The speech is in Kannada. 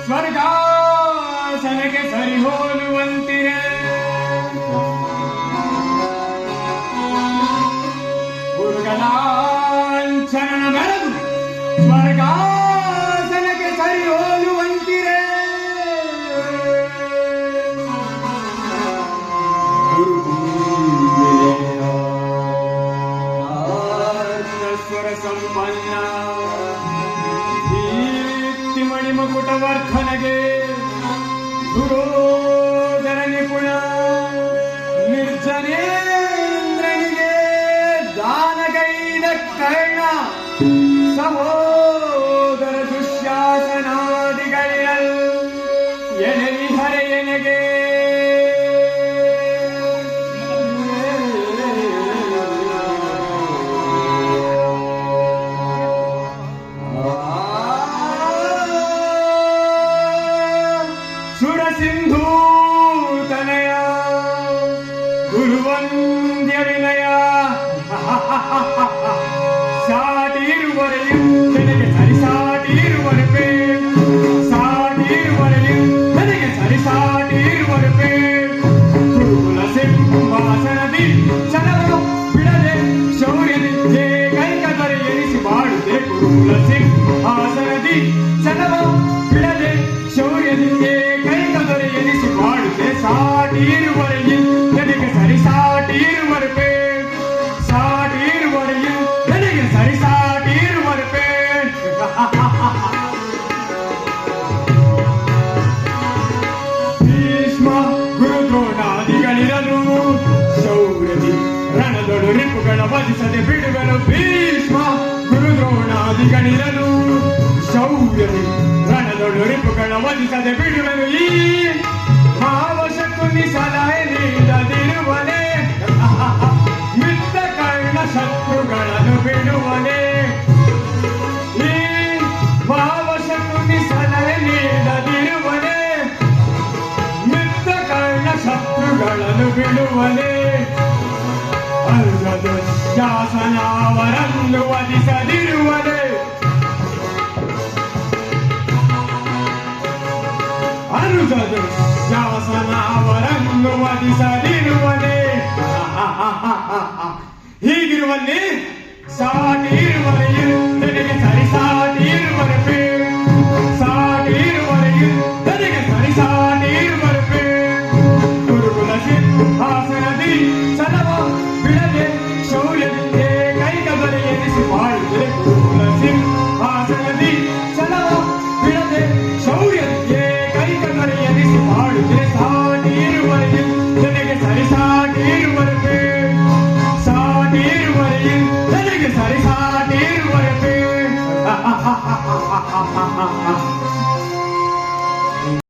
ಸ್ವರ್ಗಾಸನಕ್ಕೆ ಸರಿ ಹೋಲುವಂತಿರೆ. ಗುರುಗಲಾಂಛನ ಬೆಳೆದು ಸ್ವರ್ಗಾಸನಕ್ಕೆ ಸರಿ ಹೋಲುವಂತಿರೆ. ಸ್ವರ ಸಂಪನ್ನ ದೀಪ್ತಿಮಣಿ ಮಕುಟವರ್ಧನಗೆ ದುರೋಧರ ನಿಪುಣ ನಿರ್ಜನೇಂದ್ರನಿಗೆ ದಾನಗೈದ ಕರ್ಣ ಸಹೋದರ ದುಶ್ಯಾಸನಾದಿಗಳಿರಲ್ ಎನೆಲಿ ಹರೆಯನೆಗೆ ಸಿಂಧೂತನಯ ಗುರುವಂದ್ಯ ವಿನಯ ಸಾಟಿರುವರೆಯು ನನಗೆ ಸರಿಸಾಟಿರುವರೆ ಸಾಟಿರುವರೆಯು ನನಗೆ ಸರಿಸಾಟಿರುವರೆ ಗುರುಕುಲ ಸಿಂಹಾಸನದಿ ಚಲವು ಬಿಡದೆ ಶೌರ್ಯನಿದ್ದೆ ಕೈಕದರೆ ಎನಿಸಿ ಮಾಡುತ್ತೆ. ಗುರುಕುಲ ಸಿಂಹಾಸನದಿ ಚಲವು ಬಿಡದೆ ಶೌರ್ಯನಿದ್ದೆ ಎನಿಸಿ ಮಾಡುತ್ತೆ. ಸಾಟಿರುವರೆಯು ನನಗೆ ಸರಿಸಾಟಿರುವರೆ ಸಾಟಿರುವರೆಯು ನನಗೆ ಸರಿಸಾಟಿರುವರೆ. ಭೀಷ್ಮ ಗುರುದ್ರೋಣಾದಿಗಳಿರಲು ಶೌರ್ಯದಿ ರಣದೊಳು ರಿಪುಗಳ ವಧಿಸದೆ ಬಿಡುವರು. ಭೀಷ್ಮ ಗುರುದ್ರೋಣಾದಿಗಳಿರಲು ಶೌರ್ಯದಿ ರಣದೊಳು ರಿಪುಗಳ ವಧಿಸದೆ ಬಿಡುವರು. ಈ ಭಾವಶಕುನಿ ಸಲಹೆ ನೀಡದಿರುವನೆ ಮಿತ್ರ ಕರ್ಣ ಶತ್ರುಗಳನ್ನು ಬಿಡುವನೆ. ಈ ಭಾವಶಕುನಿ ಸಲಹೆ ನೀಡದಿರುವನೆ ಮಿತ್ರ ಕರ್ಣ ಶತ್ರುಗಳನ್ನು ಬಿಡುವನೆ. ಅಲ್ಲದು ಶಾಸನವರನ್ನು ವಧಿಸದಿರುವನೆ. ಅನುಜದು ಶಾಸನವರನ್ನು ವಧಿಸದಿರುವನೆ. ಹೀಗಿರುವಲ್ಲಿ